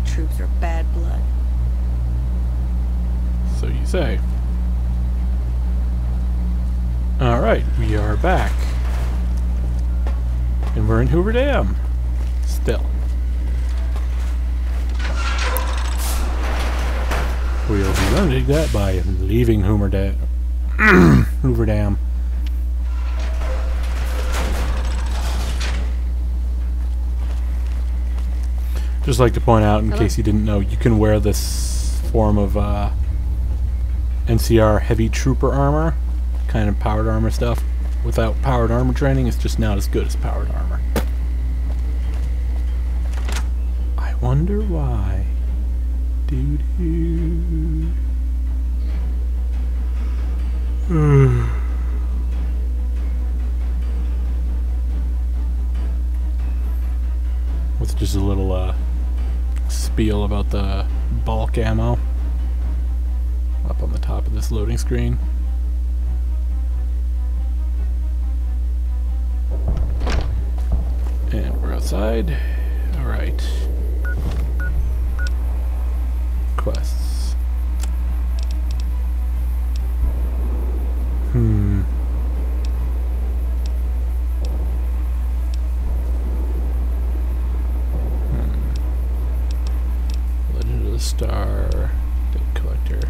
troops are bad blood. So you say. Alright, we are back. And we're in Hoover Dam. Still. We'll be limiting that by leaving Hoover Dam. Hoover Dam. Just like to point out, in case you didn't know, you can wear this form of NCR heavy trooper armor, kind of powered armor stuff. Without powered armor training, it's just not as good as powered armor. I wonder why. Doo-doo. With just a little spiel about the bulk ammo up on the top of this loading screen. And we're outside. Alright. Quests. Legend of the Star. Dead Collector.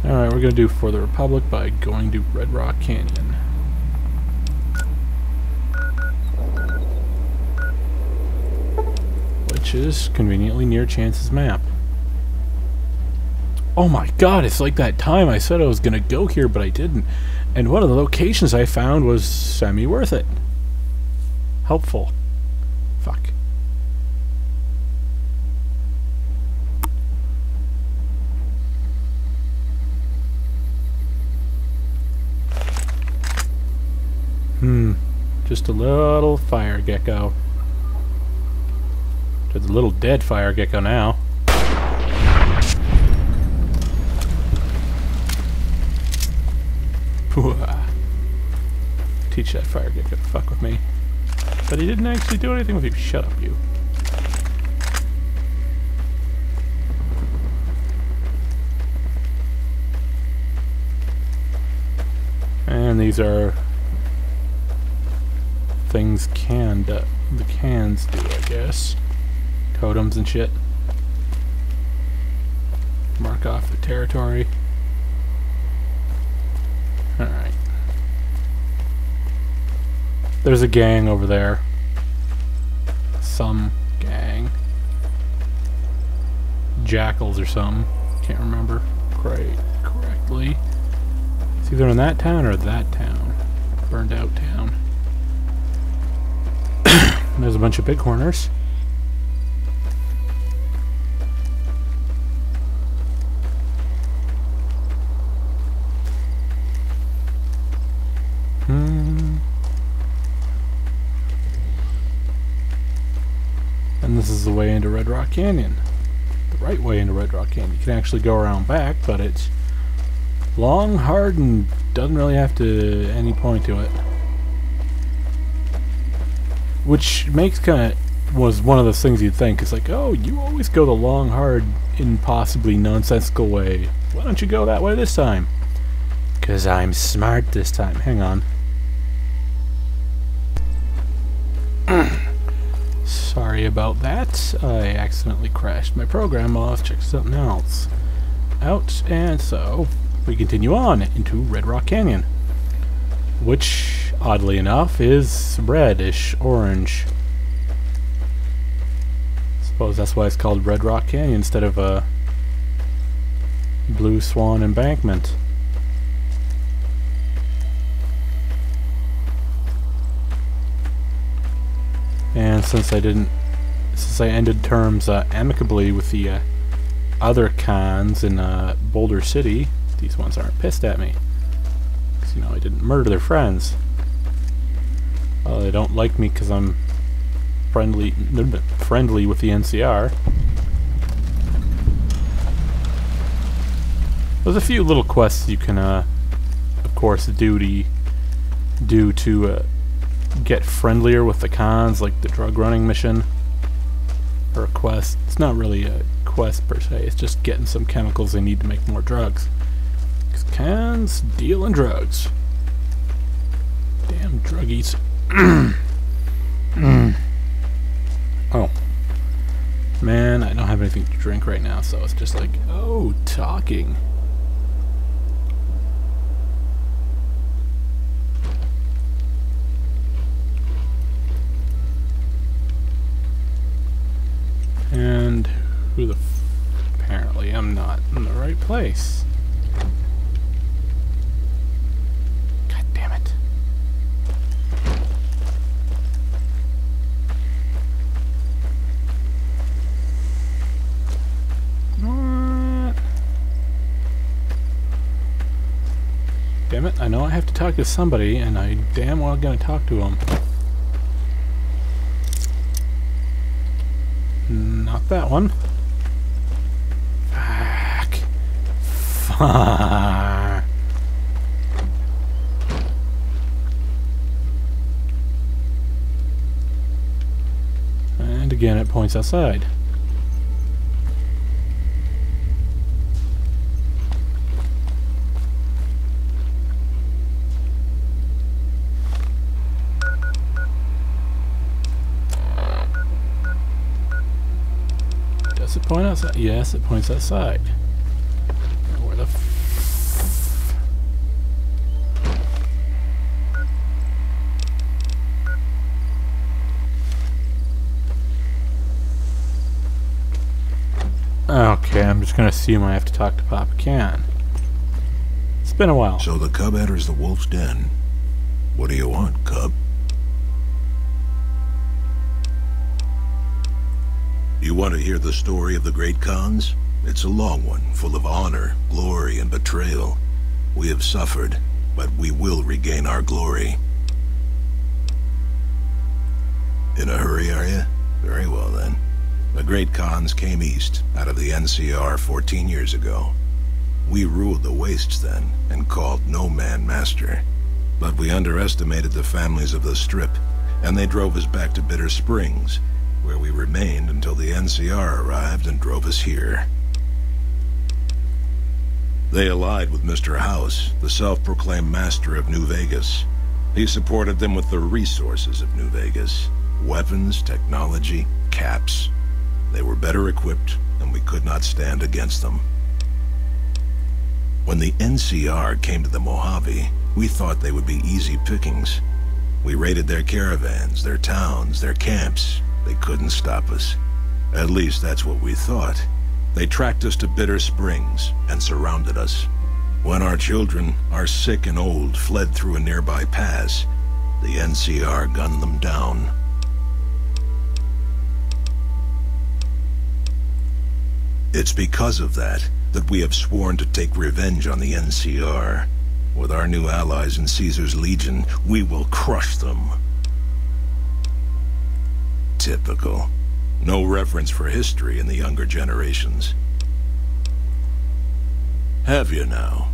Alright, we're gonna do For the Republic by going to Red Rock Canyon. Which is conveniently near Chance's map. Oh my god, it's like that time I said I was gonna go here, but I didn't. And one of the locations I found was semi-worth it. Helpful. Fuck. Just a little fire gecko. Just a little dead fire gecko now. Teach that fire gecko to fuck with me. But he didn't actually do anything with you. Shut up, you. And these are things the cans do, I guess. Totems and shit. Mark off the territory. Alright. There's a gang over there. Some gang. Jackals or something. Can't remember correctly. It's either in that town or that town. Burned out town. There's a bunch of bighorners. And this is the way into Red Rock Canyon. The right way into Red Rock Canyon. You can actually go around back, but it's long, hard, and doesn't really have to any point to it. Which makes was one of those things you'd think. It's like, oh, you always go the long, hard, impossibly nonsensical way. Why don't you go that way this time? 'Cause I'm smart this time. Hang on. Sorry about that. I accidentally crashed my program while I was checking something else out, and so we continue on into Red Rock Canyon, which, oddly enough, is reddish orange. Suppose that's why it's called Red Rock Canyon instead of a Blue Swan Embankment. And since I ended terms amicably with the other cons in Boulder City, these ones aren't pissed at me. Because, you know, I didn't murder their friends. Well, they don't like me because I'm friendly with the NCR. There's a few little quests you can, of course, do to get friendlier with the cons, like the drug running mission. or a quest. It's not really a quest per se, it's just getting some chemicals they need to make more drugs. 'Cause Khans dealing drugs. Damn druggies. Oh. Man, I don't have anything to drink right now, so it's just like, oh, talking. And who the apparently I'm not in the right place. God damn it. What? Damn it, I know I have to talk to somebody, and I damn well gonna talk to him. Not that one. Fuck. Fuck. And again, it points outside. Does it point outside? Yes, it points outside. Where the f... Okay, I'm just gonna assume I have to talk to Papa Khan. It's been a while. So the cub enters the wolf's den. What do you want, cub? You want to hear the story of the Great Khans? It's a long one, full of honor, glory, and betrayal. We have suffered, but we will regain our glory. In a hurry, are you? Very well, then. The Great Khans came east, out of the NCR 14 years ago. We ruled the wastes then, and called no man master. But we underestimated the families of the Strip, and they drove us back to Bitter Springs, where we remained until the NCR arrived and drove us here. They allied with Mr. House, the self-proclaimed master of New Vegas. He supported them with the resources of New Vegas. Weapons, technology, caps. They were better equipped, and we could not stand against them. When the NCR came to the Mojave, we thought they would be easy pickings. We raided their caravans, their towns, their camps. They couldn't stop us. At least that's what we thought. They tracked us to Bitter Springs and surrounded us. When our children, our sick and old, fled through a nearby pass, the NCR gunned them down. It's because of that we have sworn to take revenge on the NCR. With our new allies in Caesar's Legion, we will crush them. Typical. No reference for history in the younger generations. Have you now?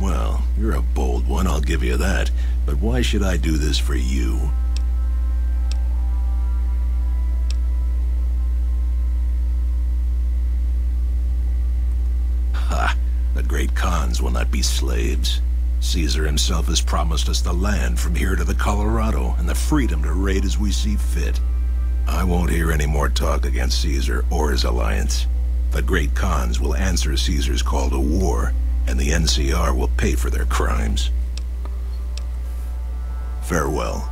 Well, you're a bold one, I'll give you that. But why should I do this for you? Ha! The Great Khans will not be slaves. Caesar himself has promised us the land from here to the Colorado, and the freedom to raid as we see fit. I won't hear any more talk against Caesar or his alliance. The Great Khans will answer Caesar's call to war, and the NCR will pay for their crimes. Farewell.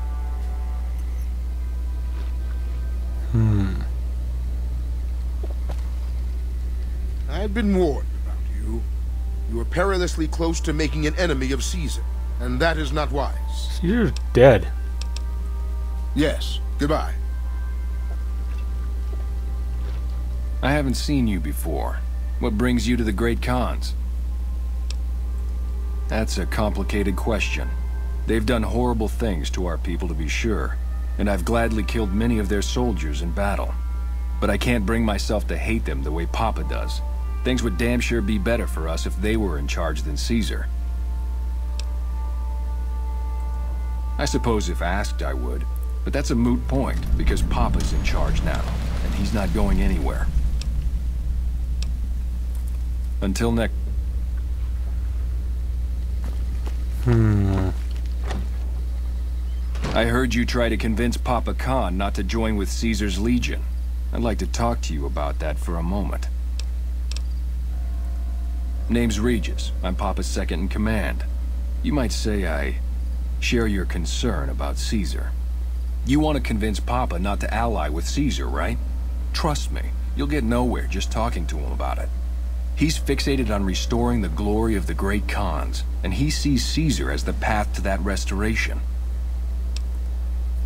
I had been warned about you. You were perilously close to making an enemy of Caesar, and that is not wise. Caesar's dead. Yes, goodbye. I haven't seen you before. What brings you to the Great Khans? That's a complicated question. They've done horrible things to our people, to be sure, and I've gladly killed many of their soldiers in battle. But I can't bring myself to hate them the way Papa does. Things would damn sure be better for us if they were in charge than Caesar. I suppose if asked I would, but that's a moot point, because Papa's in charge now. and he's not going anywhere. Until next... I heard you try to convince Papa Khan not to join with Caesar's Legion. I'd like to talk to you about that for a moment. Name's Regis. I'm Papa's second-in-command. You might say I share your concern about Caesar. You want to convince Papa not to ally with Caesar, right? Trust me, you'll get nowhere just talking to him about it. He's fixated on restoring the glory of the great Khans, and he sees Caesar as the path to that restoration.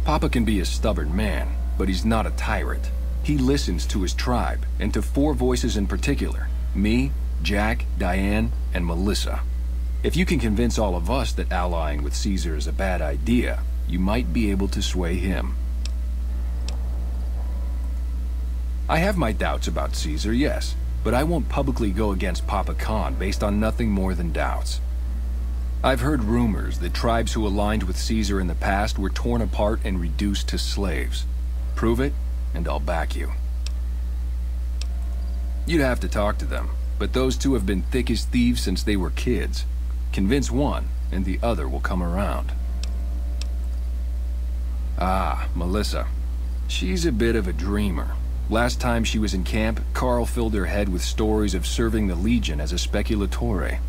Papa can be a stubborn man, but he's not a tyrant. He listens to his tribe, and to 4 voices in particular. Me, Jack, Diane, and Melissa. If you can convince all of us that allying with Caesar is a bad idea, you might be able to sway him. I have my doubts about Caesar, yes, but I won't publicly go against Papa Khan based on nothing more than doubts. I've heard rumors that tribes who aligned with Caesar in the past were torn apart and reduced to slaves. Prove it, and I'll back you. You'd have to talk to them, but those 2 have been thick as thieves since they were kids. Convince one, and the other will come around. Ah, Melissa. She's a bit of a dreamer. Last time she was in camp, Carl filled her head with stories of serving the Legion as a speculatore.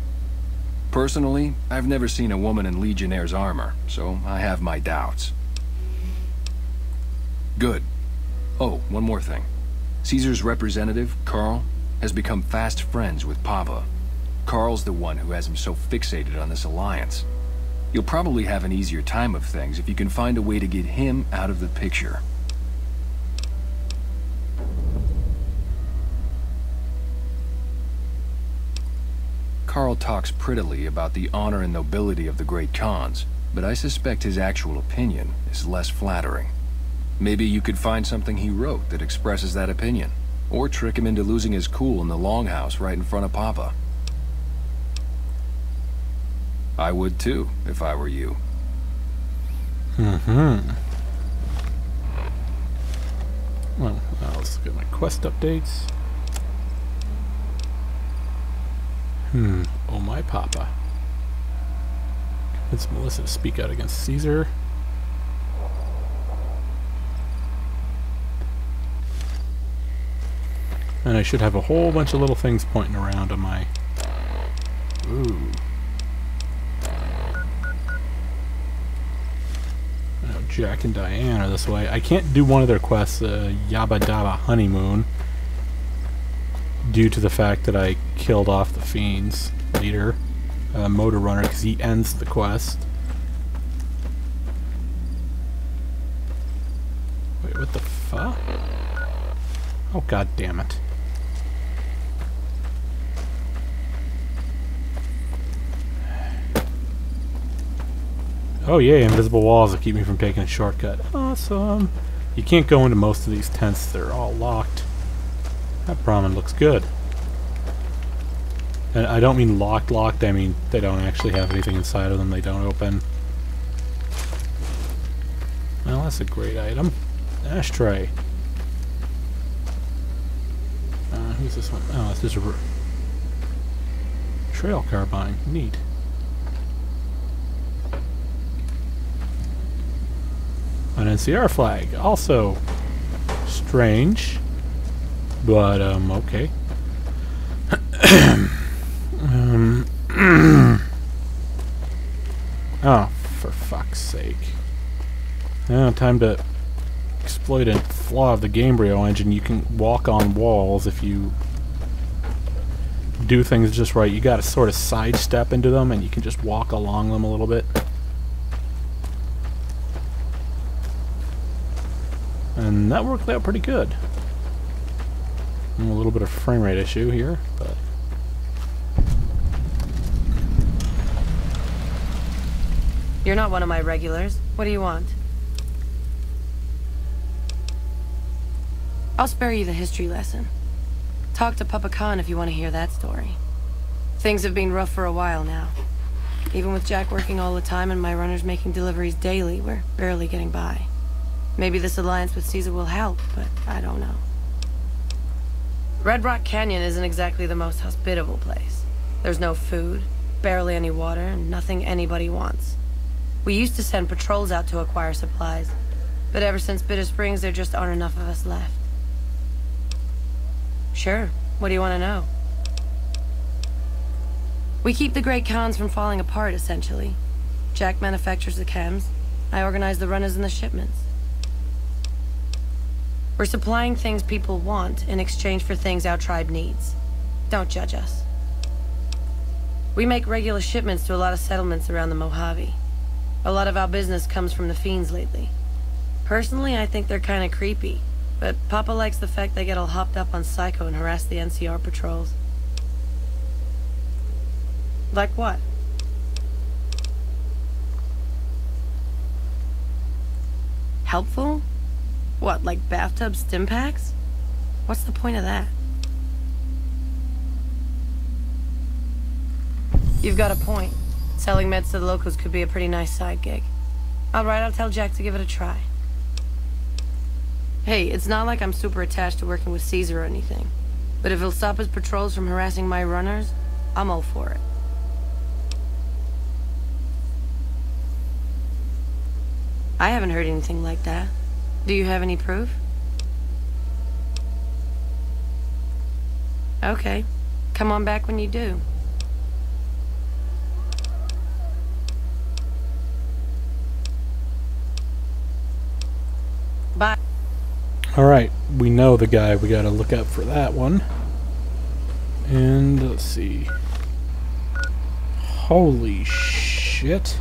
Personally, I've never seen a woman in Legionnaire's armor, so I have my doubts. Good. Oh, one more thing. Caesar's representative, Carl, has become fast friends with Papa. Carl's the one who has him so fixated on this alliance. You'll probably have an easier time of things if you can find a way to get him out of the picture. Carl talks prettily about the honor and nobility of the great Khans, but I suspect his actual opinion is less flattering. Maybe you could find something he wrote that expresses that opinion, or trick him into losing his cool in the longhouse right in front of Papa. I would too, if I were you. Well, let's look at my quest updates. Oh my Papa. Convince Melissa to speak out against Caesar. And I should have a whole bunch of little things pointing around on my... Ooh. Oh, Jack and Diane are this way. I can't do one of their quests, Yabba Dabba Honeymoon, due to the fact that I killed off the Fiend's leader, Motor Runner, because he ends the quest. Wait, what the fuck? Oh, god damn it. Oh yay, invisible walls that keep me from taking a shortcut. Awesome. You can't go into most of these tents, they're all locked. That Brahmin looks good. And I don't mean locked, I mean they don't actually have anything inside of them, they don't open. Well, that's a great item. Ashtray. Who's this one? Oh, this is a trail carbine. Neat. An NCR flag. Also strange. But, okay. Oh, for fuck's sake. Now, time to exploit a flaw of the Gamebryo engine. You can walk on walls if you do things just right. You gotta sort of sidestep into them, and you can just walk along them a little bit. And that worked out pretty good. A little bit of frame rate issue here, but... You're not one of my regulars. What do you want? I'll spare you the history lesson. Talk to Papa Khan if you want to hear that story. Things have been rough for a while now. Even with Jack working all the time and my runners making deliveries daily, we're barely getting by. Maybe this alliance with Caesar will help, but I don't know. Red Rock Canyon isn't exactly the most hospitable place. There's no food, barely any water, and nothing anybody wants. We used to send patrols out to acquire supplies, but ever since Bitter Springs, there just aren't enough of us left. Sure, what do you want to know? We keep the Great Khans from falling apart, essentially. Jack manufactures the chems. I organize the runners and the shipments. We're supplying things people want in exchange for things our tribe needs. Don't judge us. We make regular shipments to a lot of settlements around the Mojave. A lot of our business comes from the Fiends lately. Personally, I think they're kind of creepy, but Papa likes the fact they get all hopped up on Psycho and harass the NCR patrols. Like what? Helpful? What, like bathtub stim packs? What's the point of that? You've got a point. Selling meds to the locals could be a pretty nice side gig. Alright, I'll tell Jack to give it a try. Hey, it's not like I'm super attached to working with Caesar or anything. But if he'll stop his patrols from harassing my runners, I'm all for it. I haven't heard anything like that. Do you have any proof? Okay. Come on back when you do. Bye. Alright, we know the guy. We gotta look out for that one. And let's see. Holy shit.